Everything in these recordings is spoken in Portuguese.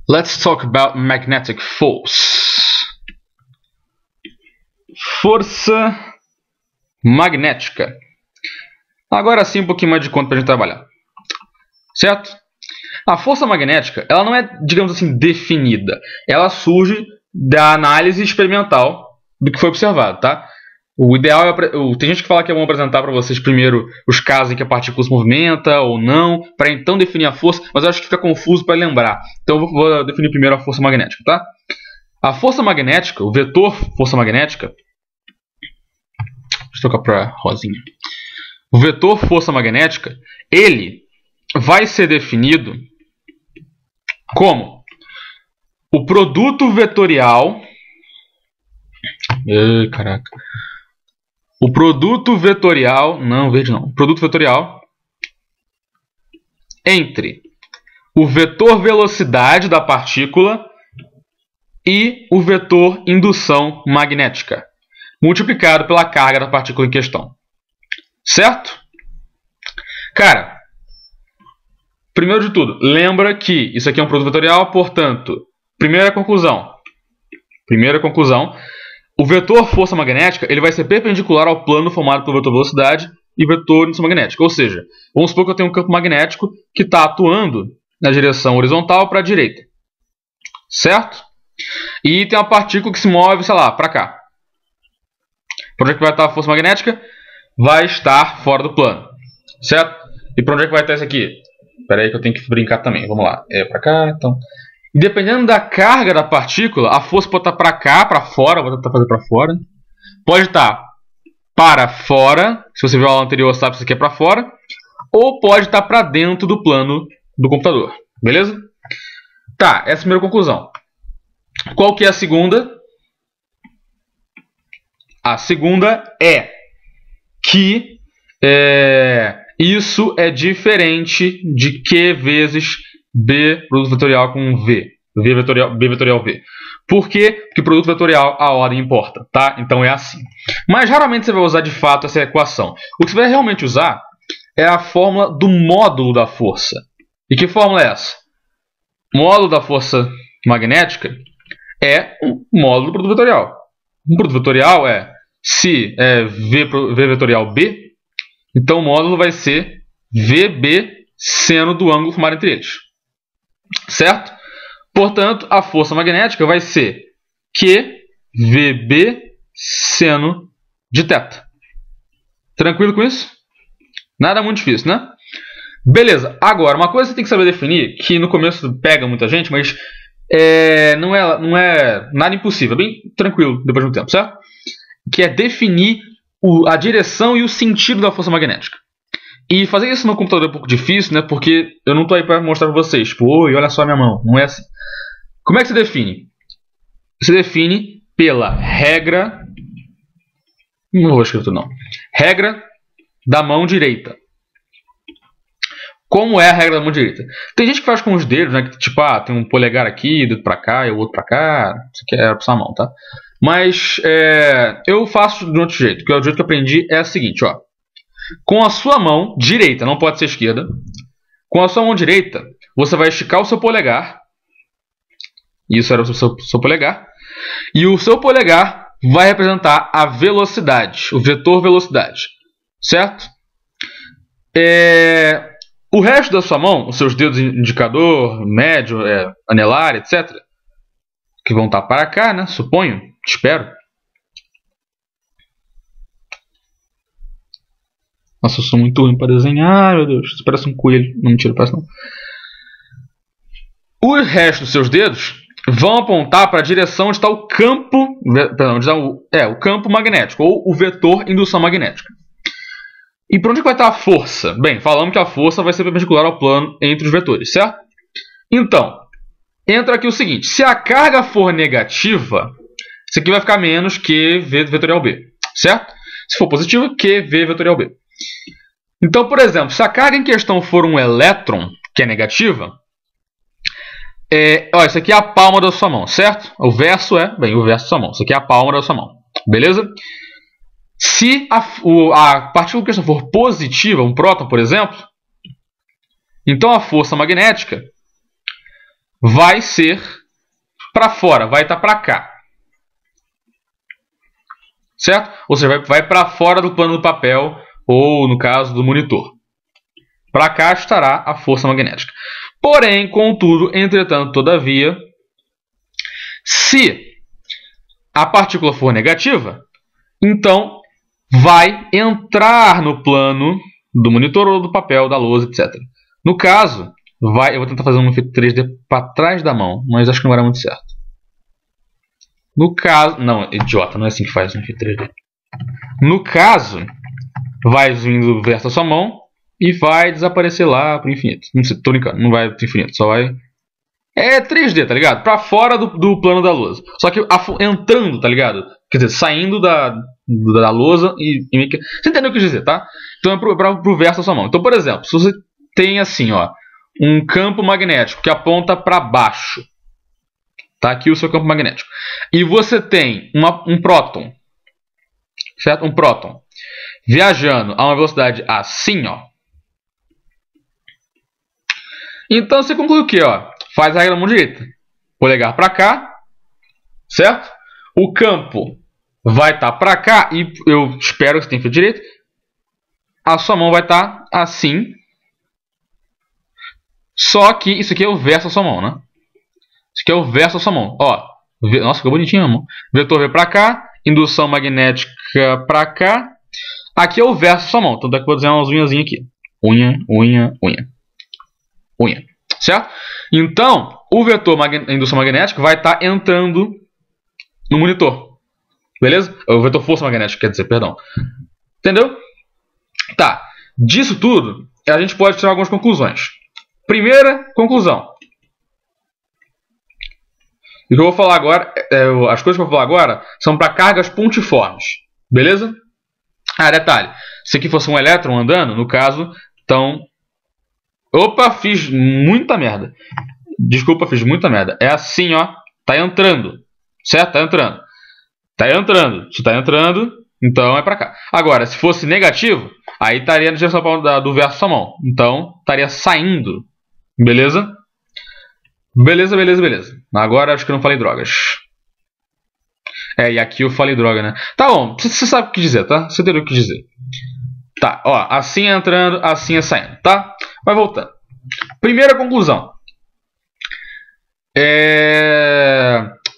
Let's talk about magnetic force. Força magnética. Agora sim um pouquinho mais de conta para a gente trabalhar. Certo? A força magnética, ela não é, digamos assim, definida. Ela surge da análise experimental do que foi observado, tá? O ideal é... Tem gente que fala que é bom apresentar para vocês primeiro os casos em que a partícula se movimenta ou não, para então definir a força, mas eu acho que fica confuso para lembrar. Então eu vou definir primeiro a força magnética, tá? A força magnética, o vetor força magnética... Deixa eu trocar para rosinha. O vetor força magnética, ele vai ser definido como o produto vetorial... Caraca... O produto vetorial, não, verde não, o produto vetorial entre o vetor velocidade da partícula e o vetor indução magnética, multiplicado pela carga da partícula em questão. Certo? Cara, primeiro de tudo, lembra que isso aqui é um produto vetorial, portanto, primeira conclusão, o vetor força magnética ele vai ser perpendicular ao plano formado pelo vetor velocidade e vetor indução magnética. Ou seja, vamos supor que eu tenho um campo magnético que está atuando na direção horizontal para a direita. Certo? E tem uma partícula que se move, sei lá, para cá. Para onde é que vai estar a força magnética? Vai estar fora do plano. Certo? E para onde é que vai estar isso aqui? Espera aí que eu tenho que brincar também. Vamos lá. É para cá, então... Dependendo da carga da partícula, a força pode estar para cá, para fora, vou tentar fazer para fora. Pode estar para fora, se você viu a aula anterior, sabe que isso aqui é para fora. Ou pode estar para dentro do plano do computador. Beleza? Tá, essa é a primeira conclusão. Qual que é a segunda? A segunda é que isso é diferente de Q vezes B produto vetorial com V. B vetorial V. Por quê? Porque produto vetorial a ordem importa, tá? Então é assim. Mas raramente você vai usar de fato essa equação. O que você vai realmente usar é a fórmula do módulo da força. E que fórmula é essa? O módulo da força magnética é um módulo do produto vetorial. Um produto vetorial se é V vetorial B, então o módulo vai ser VB seno do ângulo formado entre eles. Certo? Portanto, a força magnética vai ser QVB seno de θ. Tranquilo com isso? Nada muito difícil, né? Beleza. Agora, uma coisa que você tem que saber definir, que no começo pega muita gente, mas não é nada impossível. É bem tranquilo depois de um tempo, certo? Que é definir a direção e o sentido da força magnética. E fazer isso no computador é um pouco difícil, né? Porque eu não estou aí para mostrar para vocês. Tipo, oi, olha só a minha mão. Não é assim. Como é que se define? Se define pela regra... Não vou escrever tudo, não. Regra da mão direita. Como é a regra da mão direita? Tem gente que faz com os dedos, né? Que, tipo, tem um polegar aqui, dedo para cá e o outro para cá. Isso aqui é para a mão, tá? Mas eu faço de outro jeito. O jeito que eu aprendi é o seguinte, ó. Com a sua mão direita, não pode ser esquerda. Com a sua mão direita, você vai esticar o seu polegar. Isso era o seu polegar. E o seu polegar vai representar a velocidade, o vetor velocidade. Certo? O resto da sua mão, os seus dedos indicador, médio, anelar, etc. Que vão estar para cá, né? Suponho, espero. Nossa, eu sou muito ruim para desenhar, meu Deus. Isso parece um coelho. Não, mentira, parece não. O resto dos seus dedos vão apontar para a direção onde está o campo... Perdão, o campo magnético, ou o vetor indução magnética. E para onde vai estar a força? Bem, falamos que a força vai ser perpendicular ao plano entre os vetores, certo? Então, entra aqui o seguinte. Se a carga for negativa, isso aqui vai ficar menos que V vetorial B, certo? Se for positiva, que V vetorial B. Então, por exemplo, se a carga em questão for um elétron, que é negativa, isso aqui é a palma da sua mão, certo? O verso o verso da sua mão. Isso aqui é a palma da sua mão, beleza? Se a partícula em questão for positiva, um próton, por exemplo, então a força magnética vai ser para fora, vai estar para cá. Certo? Ou seja, vai para fora do plano do papel, ou no caso do monitor. Para cá estará a força magnética. Porém, contudo, entretanto, todavia, se a partícula for negativa, então vai entrar no plano do monitor ou do papel, da lousa, etc. No caso, eu vou tentar fazer um efeito 3D para trás da mão, mas acho que não vai dar muito certo. No caso... Não, idiota, não é assim que faz um efeito 3D. No caso, vai vindo verso a sua mão e vai desaparecer lá para o infinito. Não sei, tô brincando, não vai para o infinito, só vai... É 3D, tá ligado? Para fora do plano da lousa. Só que entrando, tá ligado? Quer dizer, saindo da lousa e... Você entendeu o que eu quis dizer, tá? Então é pro verso da sua mão. Então, por exemplo, se você tem assim, ó, um campo magnético que aponta para baixo. Tá aqui o seu campo magnético. E você tem um próton. Certo? Um próton. Viajando a uma velocidade assim, ó. Então você conclui o quê, ó? Faz a regra da mão direita. Polegar para cá. Certo? O campo vai estar para cá. E eu espero que você tenha feito direito. A sua mão vai estar assim. Só que isso aqui é o verso da sua mão, né? Isso aqui é o verso da sua mão. Ó, nossa, ficou bonitinho a mão. Vetor veio para cá. Indução magnética para cá. Aqui é o verso da sua mão. Então daqui eu vou desenhar umas unhazinhas aqui. Unha, unha, unha. Unha. Certo? Então, o vetor indução magnética vai estar entrando no monitor. Beleza? O vetor força magnética, quer dizer, perdão. Entendeu? Tá. Disso tudo, a gente pode tirar algumas conclusões. Primeira conclusão. O que eu vou falar agora, as coisas que eu vou falar agora são para cargas pontiformes. Beleza? Ah, detalhe. Se aqui fosse um elétron andando, no caso, então... Opa, fiz muita merda. Desculpa, fiz muita merda. É assim, ó. Tá entrando. Certo? Tá entrando. Tá entrando. Se tá entrando, então é para cá. Agora, se fosse negativo, aí estaria na direção do verso da sua mão. Então, estaria saindo. Beleza? Beleza, beleza, beleza. Agora acho que eu não falei drogas. E aqui eu falei droga, né? Tá bom, você sabe o que dizer, tá? Você entendeu o que dizer. Tá, ó, assim é entrando, assim é saindo, tá? Vai voltando. Primeira conclusão.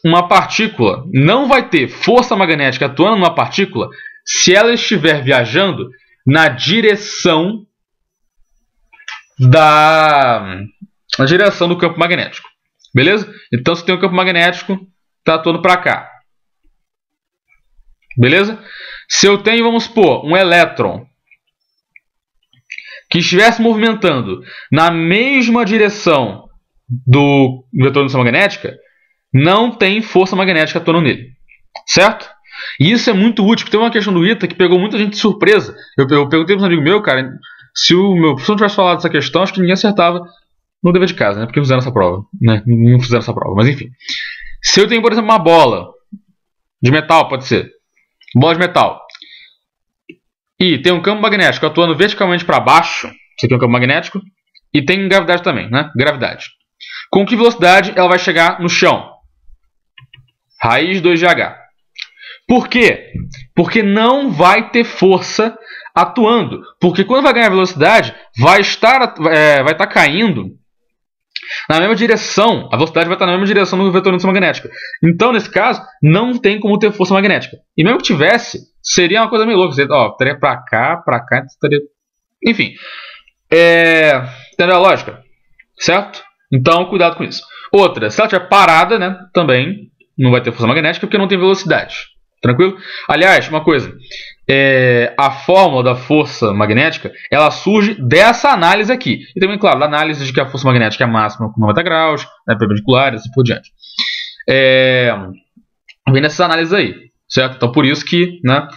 Uma partícula não vai ter força magnética atuando numa partícula se ela estiver viajando na direção do campo magnético. Beleza? Então, se tem um campo magnético, está atuando para cá. Beleza? Se eu tenho, vamos supor, um elétron que estivesse movimentando na mesma direção do vetor de indução magnética, não tem força magnética atuando nele. Certo? E isso é muito útil, porque tem uma questão do ITA que pegou muita gente de surpresa. Eu perguntei para um amigo meu, cara, se o meu professor não tivesse falado dessa questão, acho que ninguém acertava no dever de casa, né? Porque não fizeram essa prova, né? Não fizeram essa prova, mas enfim. Se eu tenho, por exemplo, uma bola de metal, pode ser. Bola de metal. E tem um campo magnético atuando verticalmente para baixo. Isso aqui é um campo magnético. E tem gravidade também, né? Gravidade. Com que velocidade ela vai chegar no chão? Raiz 2 de H. Por quê? Porque não vai ter força atuando. Porque quando vai ganhar velocidade, vai estar caindo na mesma direção. A velocidade vai estar na mesma direção do vetor de indução magnética. Então, nesse caso, não tem como ter força magnética. E mesmo que tivesse, seria uma coisa meio louca. Estaria para cá, estaria... Enfim. Entendeu a lógica? Certo? Então, cuidado com isso. Outra, se ela estiver parada, né, também não vai ter força magnética porque não tem velocidade. Tranquilo? Aliás, uma coisa. A fórmula da força magnética, ela surge dessa análise aqui. E também, claro, da análise de que a força magnética é máxima com 90 graus, né, perpendicular e assim por diante. Vem nessas análises aí. Certo? Então, por isso que, né,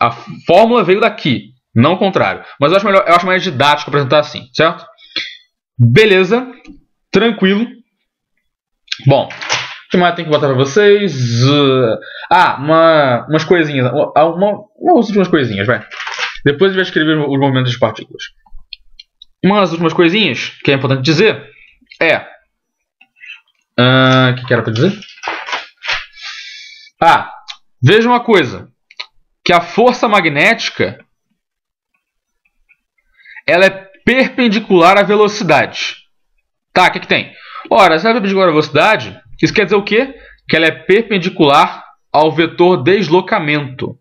a fórmula veio daqui, não o contrário. Mas eu acho mais didático apresentar assim. Certo? Beleza. Tranquilo. Bom, o que mais tem que botar para vocês? Umas coisinhas. Umas últimas coisinhas, vai. Depois eu vou escrever os movimentos das partículas. Umas últimas coisinhas que é importante dizer é... O que era para dizer? Veja uma coisa. Que a força magnética ela é perpendicular à velocidade. Tá, o que tem? Ora, se ela é perpendicular à velocidade, isso quer dizer o quê? Que ela é perpendicular ao vetor deslocamento.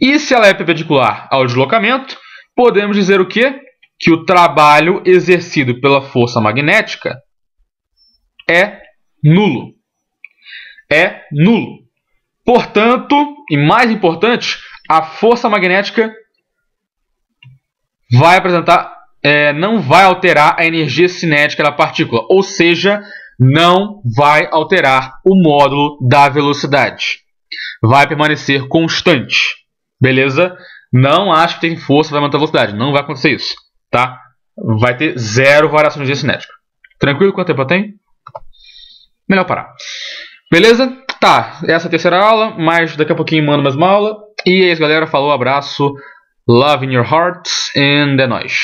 E se ela é perpendicular ao deslocamento, podemos dizer o quê? Que o trabalho exercido pela força magnética é nulo. É nulo. Portanto, e mais importante, a força magnética vai apresentar, não vai alterar a energia cinética da partícula, ou seja, não vai alterar o módulo da velocidade. Vai permanecer constante, beleza? Não acho que tem força vai manter a velocidade, não vai acontecer isso, tá? Vai ter zero variação de energia cinética. Tranquilo? Quanto tempo eu tenho? Melhor parar. Beleza? Tá, essa é a terceira aula, mas daqui a pouquinho mando mais uma aula. E é isso, galera. Falou, abraço. Love in your heart. And é nóis.